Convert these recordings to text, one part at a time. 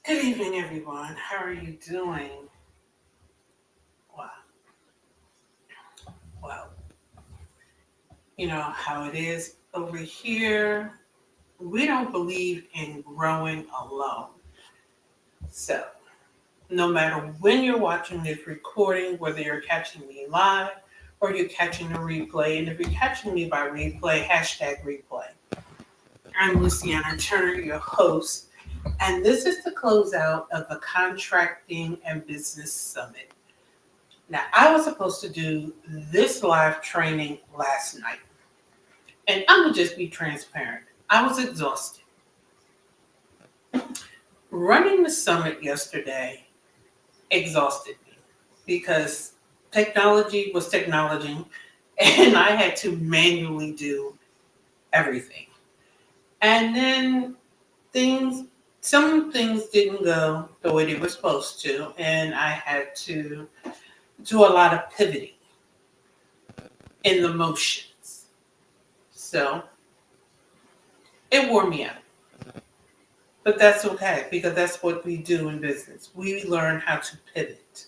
Good evening, everyone. How are you doing? Wow. Well, you know how it is over here. We don't believe in growing alone. So, no matter when you're watching this recording, whether you're catching me live or you're catching the replay, and if you're catching me by replay, hashtag replay. I'm Luciana Turner, your host, and this is the closeout of the Contracting and Business Summit. Now, I was supposed to do this live training last night, and I'm gonna just be transparent. I was exhausted. Running the summit yesterday exhausted me because technology was technology, and I had to manually do everything. And then things, some things didn't go the way they were supposed to, and I had to do a lot of pivoting in the motions. So it wore me out. But that's okay because that's what we do in business. We learn how to pivot.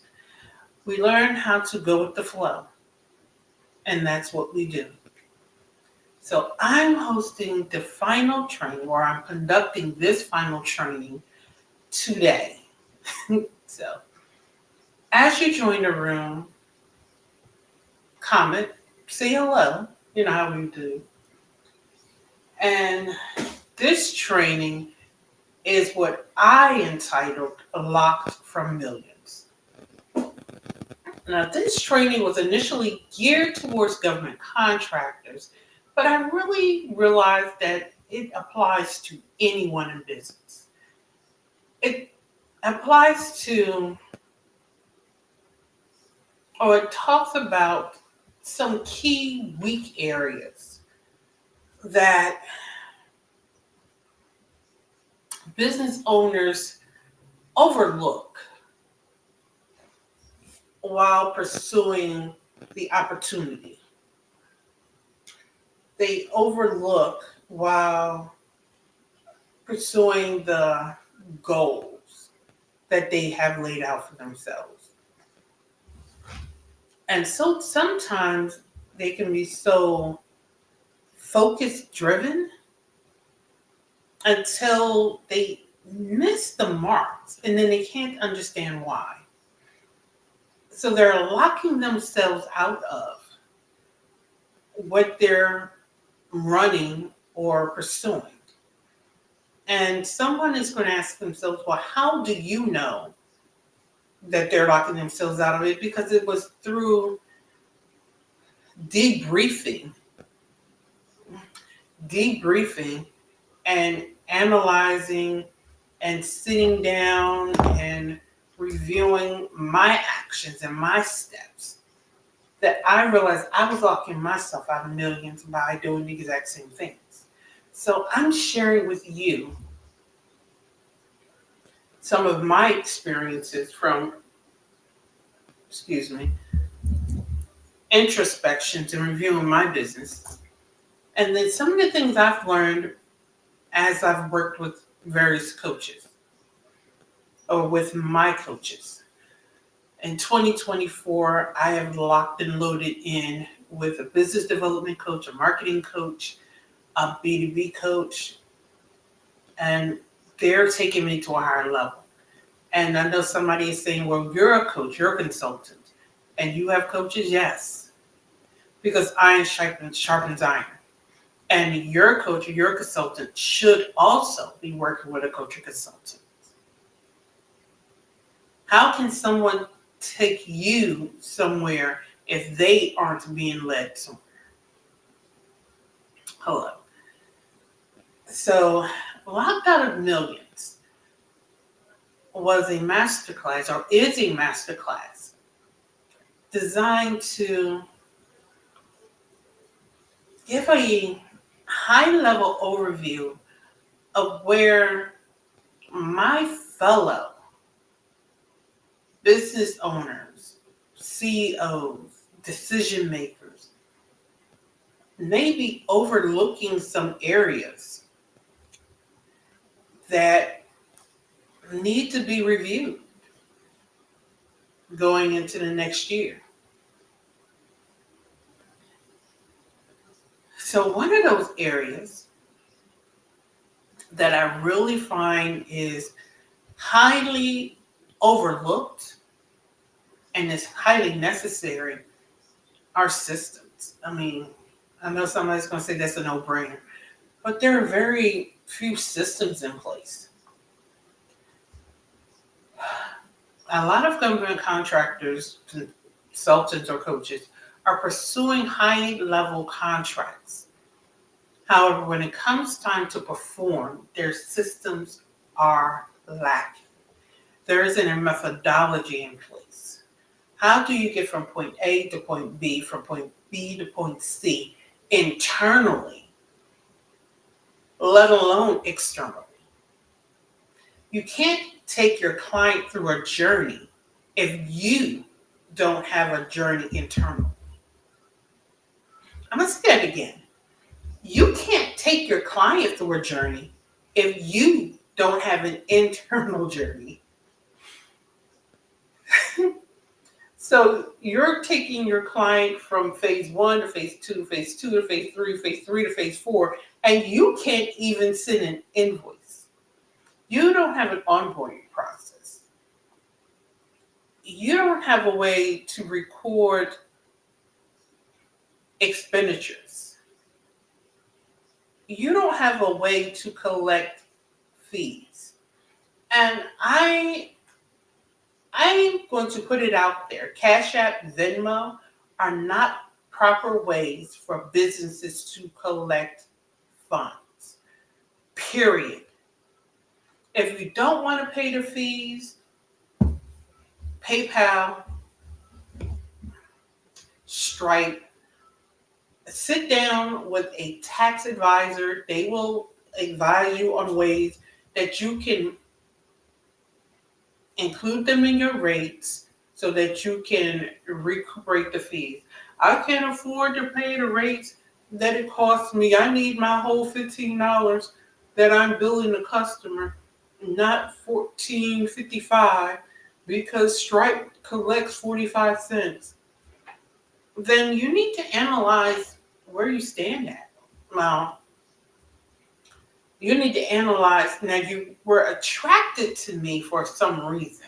We learn how to go with the flow. And that's what we do. So I'm hosting the final training, or I'm conducting this final training today. So as you join the room, comment, say hello. You know how we do. And this training is what I entitled Locked from Millions. Now, this training was initially geared towards government contractors, but I really realized that it applies to anyone in business. It applies to, or it talks about some key weak areas that business owners overlook while pursuing the opportunity. They overlook while pursuing the goals that they have laid out for themselves. And so sometimes they can be so focus driven until they miss the marks and then they can't understand why. So they're locking themselves out of what they're running or pursuing. And someone is going to ask themselves, well, how do you know that they're locking themselves out of it? Because it was through debriefing, and analyzing and sitting down and reviewing my actions and my steps that I realized I was locking myself out of millions by doing the exact same things. So I'm sharing with you some of my experiences from, introspections and reviewing my business. And then some of the things I've learned as I've worked with various coaches or with my coaches. In 2024, I have locked and loaded in with a business development coach, a marketing coach, a B2B coach, and they're taking me to a higher level. And I know somebody is saying, well, you're a coach, you're a consultant, and you have coaches? Yes, because iron sharpens iron. And your coach or your consultant should also be working with a coach or consultant. How can someone take you somewhere if they aren't being led somewhere? Hello. So, Locked Out of Millions was a masterclass, or is a masterclass, designed to give a high-level overview of where my fellow business owners, CEOs, decision makers may be overlooking some areas that need to be reviewed going into the next year. So one of those areas that I really find is highly overlooked and is highly necessary are systems. I mean, I know somebody's going to say that's a no-brainer, but there are very few systems in place. A lot of government contractors, consultants, or coaches are pursuing high-level contracts. However, when it comes time to perform, their systems are lacking. There isn't a methodology in place. How do you get from point A to point B, from point B to point C internally, let alone externally? You can't take your client through a journey if you don't have a journey internally. I'm going to say that again. You can't take your client through a journey if you don't have an internal journey. So you're taking your client from phase 1 to phase 2, phase 2 to phase 3, phase 3 to phase 4, and you can't even send an invoice. You don't have an onboarding process. You don't have a way to record expenditures. You don't have a way to collect fees. And I'm going to put it out there. Cash App, Venmo are not proper ways for businesses to collect funds. Period. If you don't want to pay the fees, PayPal, Stripe, sit down with a tax advisor. They will advise you on ways that you can include them in your rates so that you can recuperate the fees. I can't afford to pay the rates that it costs me. I need my whole $15 that I'm billing the customer, not $14.55, because Stripe collects 45 cents. Then you need to analyze where you stand at. Now, you need to analyze, now you were attracted to me for some reason.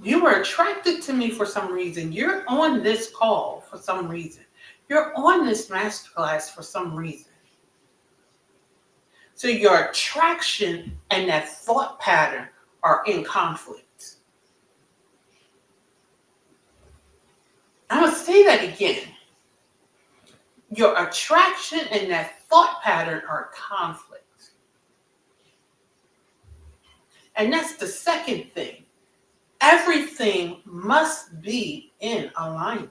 You were attracted to me for some reason. You're on this call for some reason. You're on this masterclass for some reason. So your attraction and that thought pattern are in conflict. I'm going to say that again. Your attraction and that thought pattern are conflict. And that's the second thing. Everything must be in alignment.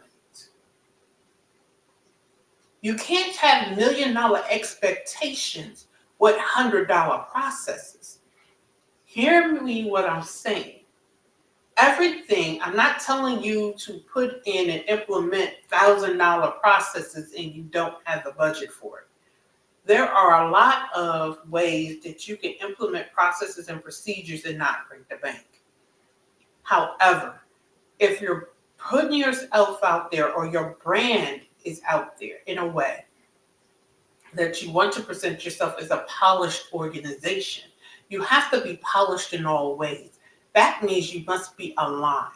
You can't have $1 million expectations with $100 processes. Hear me what I'm saying. Everything, I'm not telling you to put in and implement $1,000 processes and you don't have the budget for it. There are a lot of ways that you can implement processes and procedures and not break the bank. However, if you're putting yourself out there or your brand is out there in a way that you want to present yourself as a polished organization, you have to be polished in all ways. That means you must be aligned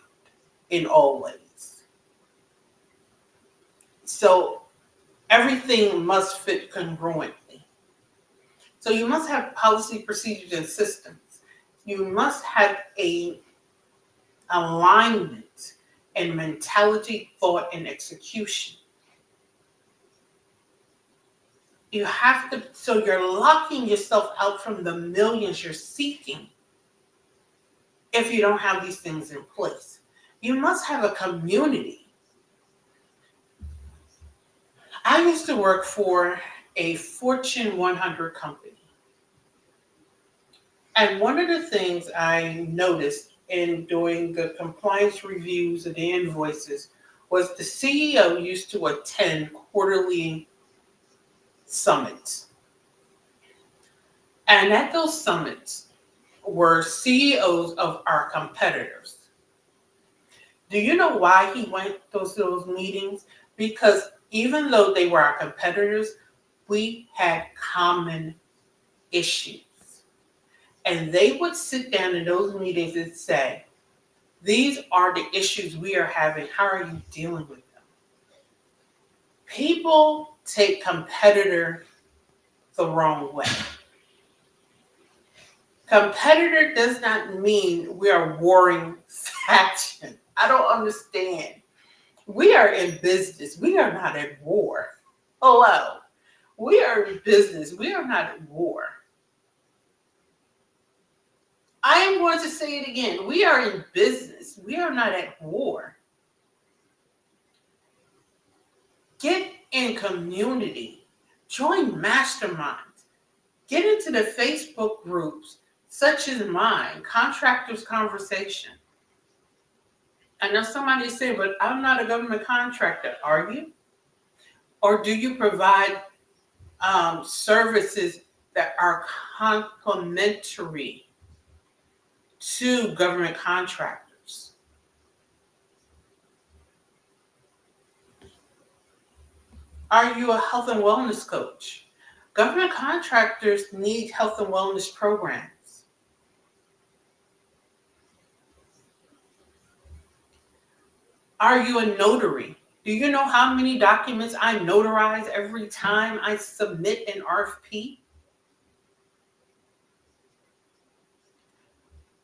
in all ways. So everything must fit congruently. So you must have policy, procedures, and systems. You must have a alignment in mentality, thought, and execution. You have to, so you're locking yourself out from the millions you're seeking if you don't have these things in place. You must have a community. I used to work for a Fortune 100 company. And one of the things I noticed in doing the compliance reviews of the invoices was the CEO used to attend quarterly summits. And at those summits were CEOs of our competitors. Do you know why he went to those meetings? Because even though they were our competitors, we had common issues. And they would sit down in those meetings and say, these are the issues we are having. How are you dealing with them? People take competitor the wrong way. Competitor does not mean we are warring faction. I don't understand. We are in business. We are not at war. Hello. We are in business. We are not at war. I am going to say it again. We are in business. We are not at war. Get in community. Join masterminds. Get into the Facebook groups such as mine, Contractors Conversation. I know somebody said, but I'm not a government contractor. Are you? Or do you provide services that are complementary to government contractors? Are you a health and wellness coach? Government contractors need health and wellness programs. Are you a notary? Do you know how many documents I notarize every time I submit an RFP?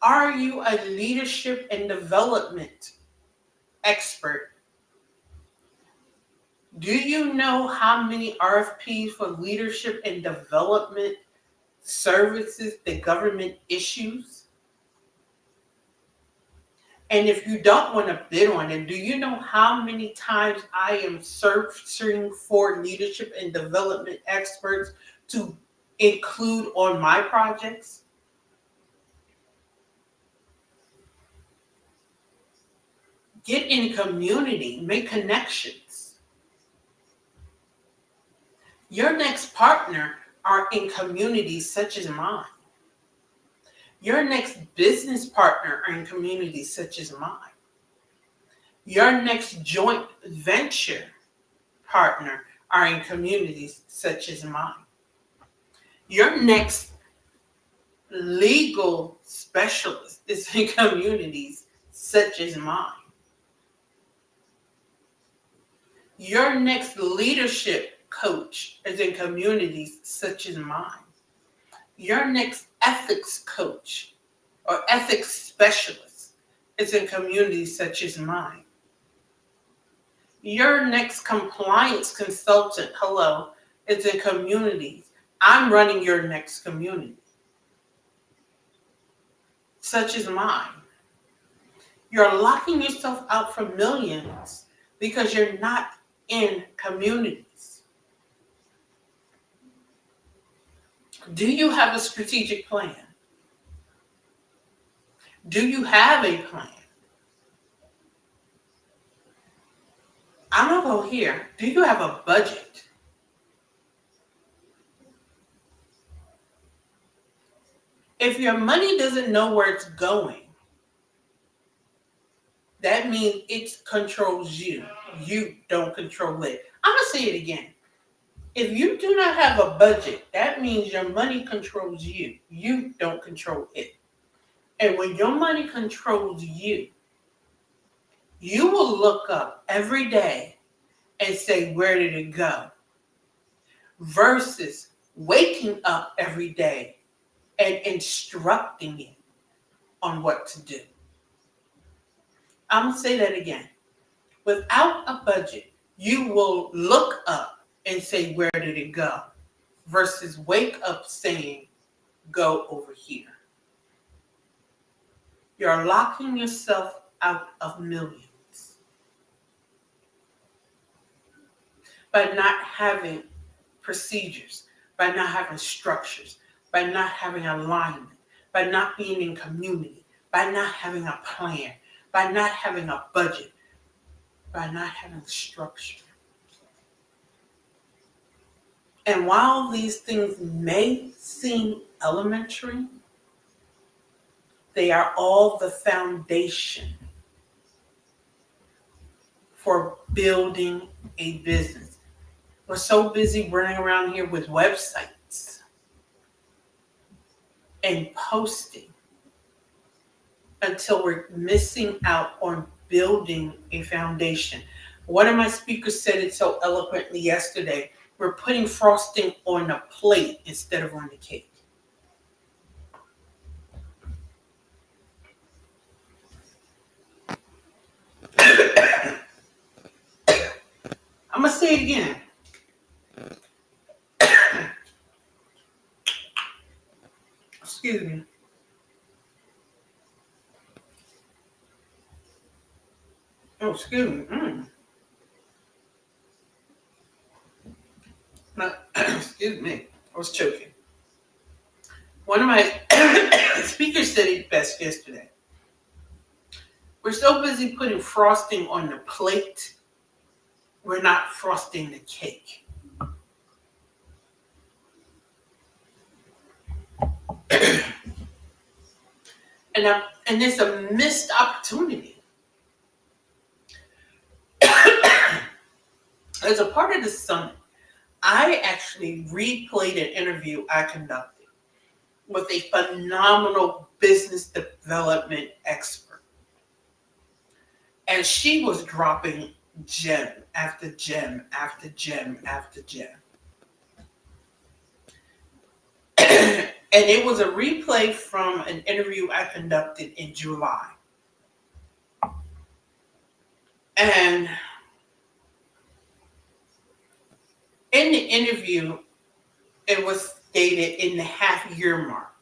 Are you a leadership and development expert? Do you know how many RFPs for leadership and development services the government issues? And if you don't want to bid on it, do you know how many times I am searching for leadership and development experts to include on my projects? Get in community, make connections. Your next partner are in communities such as mine. Your next business partner are in communities such as mine. Your next joint venture partner are in communities such as mine. Your next legal specialist is in communities such as mine. Your next leadership coach is in communities such as mine. Your next ethics coach or ethics specialist is in communities such as mine. Your next compliance consultant, is in communities. I'm running your next community, such as mine. You're locking yourself out from millions because you're not in communities. Do you have a strategic plan? Do you have a plan? I'm going to go here. Do you have a budget? If your money doesn't know where it's going, that means it controls you. You don't control it. I'm going to say it again. If you do not have a budget, that means your money controls you. You don't control it. And when your money controls you, you will look up every day and say, where did it go? Versus waking up every day and instructing it on what to do. I'm going to say that again. Without a budget, you will look up and say, where did it go? Versus wake up saying, go over here. You're locking yourself out of millions by not having procedures, by not having structures, by not having alignment, by not being in community, by not having a plan, by not having a budget, by not having structure. And while these things may seem elementary, they are all the foundation for building a business. We're so busy running around here with websites and posting until we're missing out on building a foundation. One of my speakers said it so eloquently yesterday. We're putting frosting on the plate instead of on the cake. I'm going to say it again. Excuse me. Oh, excuse me. Excuse me. I was choking. One of my speakers said it best yesterday. We're so busy putting frosting on the plate, we're not frosting the cake. And it's a missed opportunity. As a part of the summit, I actually replayed an interview I conducted with a phenomenal business development expert. And she was dropping gem after gem after gem after gem. And it was a replay from an interview I conducted in July. And in the interview, it was stated in the half-year mark.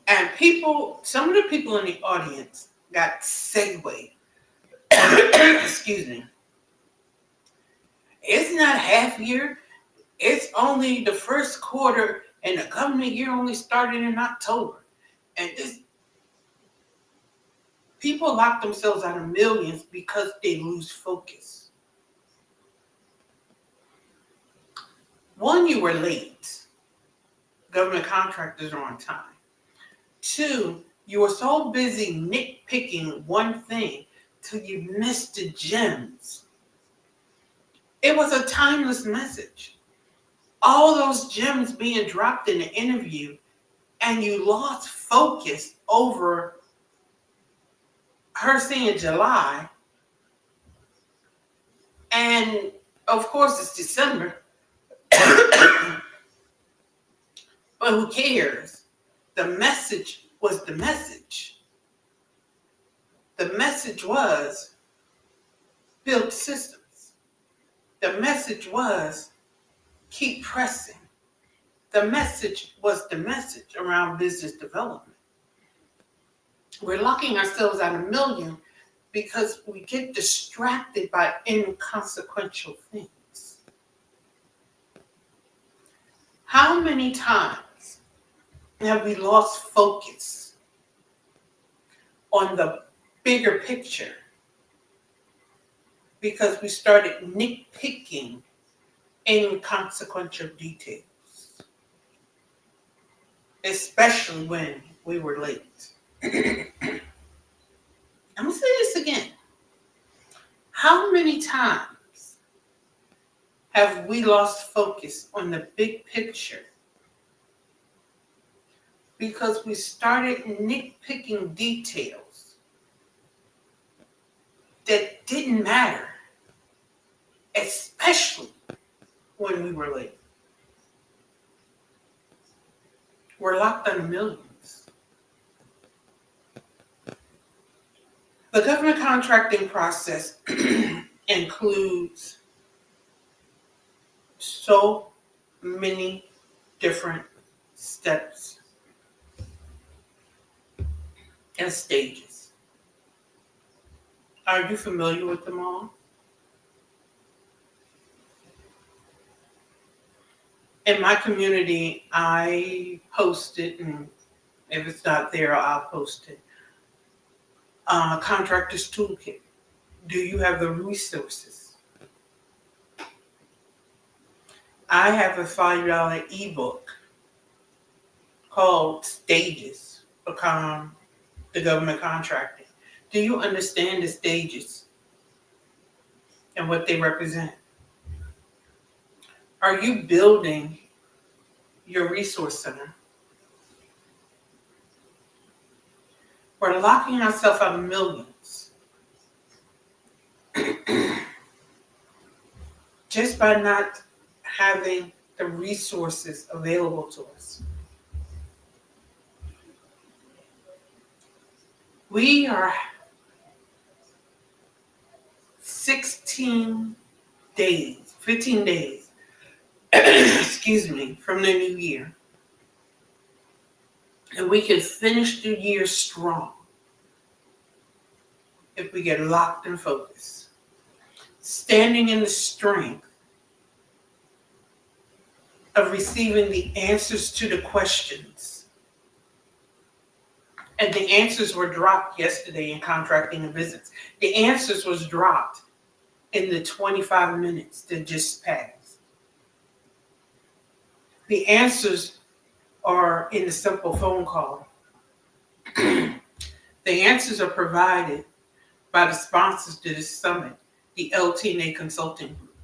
And some of the people in the audience got segued. Excuse me. It's not half year. It's only the first quarter, and the government year only started in October. And people lock themselves out of millions because they lose focus. One, you were late. Government contractors are on time. Two, you were so busy nitpicking one thing till you missed the gems. It was a timeless message. All those gems being dropped in the interview, and you lost focus over her saying July. And of course, it's December. But who cares? The message was the message. The message was build systems. The message was keep pressing. The message was the message around business development. We're locking ourselves out of million because we get distracted by inconsequential things. How many times have we lost focus on the bigger picture because we started nitpicking inconsequential details, especially when we were late? I'm going to say this again. How many times have we lost focus on the big picture because we started nitpicking details that didn't matter, especially when we were late? We're locked on millions. The government contracting process includes so many different steps and stages. Are you familiar with them all? In my community, I post it, and if it's not there, I'll post it. Contractor's Toolkit. Do you have the resources? I have a $5 ebook called Stages for the government contracting. Do you understand the stages and what they represent? Are you building your resource center? We're locking ourselves out of millions just by not having the resources available to us. We are 16 days, 15 days, excuse me, from the new year. And we can finish the year strong if we get locked and focused. Standing in the strength of receiving the answers to the questions. And the answers were dropped yesterday in contracting and business. The answers was dropped in the 25 minutes that just passed. The answers are in the simple phone call. The answers are provided by the sponsors to this summit, the LT&A Consulting Group.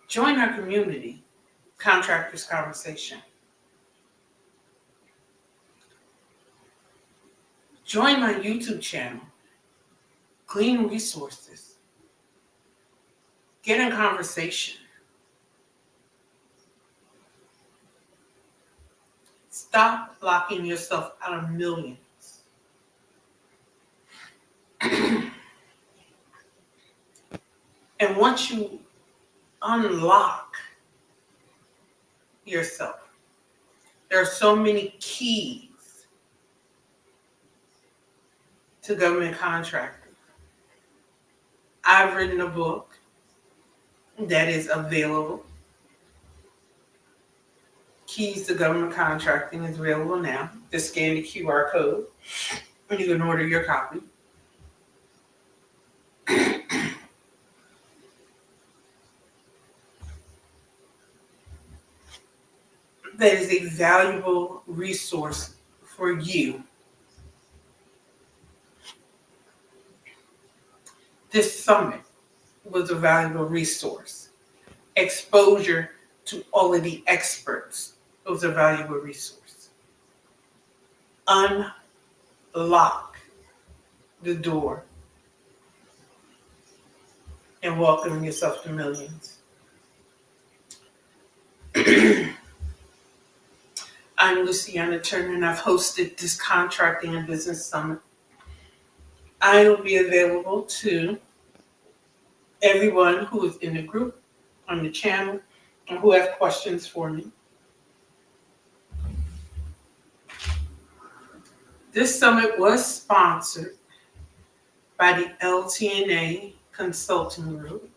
Join our community, Contractors Conversation. Join my YouTube channel, Glean Resources. Get in conversation. Stop locking yourself out of millions. And once you unlock yourself, there are so many keys to government contracting. I've written a book that is available. Keys to Government Contracting is available now. Just scan the QR code and you can order your copy. That is a valuable resource for you. This summit was a valuable resource. Exposure to all of the experts was a valuable resource. Unlock the door and welcome yourself to millions. I'm Luciana Turner, and I've hosted this Contracting and Business Summit. I will be available to everyone who is in the group, on the channel, and who have questions for me. This summit was sponsored by the LT&A Consulting Group,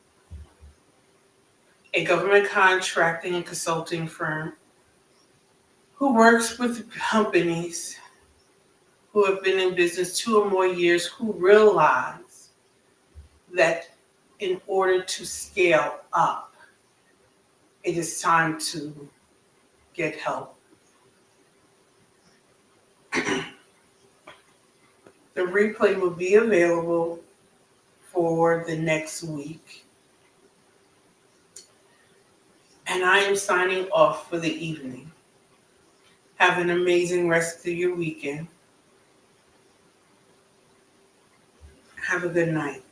a government contracting and consulting firm who works with companies who have been in business 2 or more years, who realize that in order to scale up, it is time to get help. The replay will be available for the next week. And I am signing off for the evening. Have an amazing rest of your weekend. Have a good night.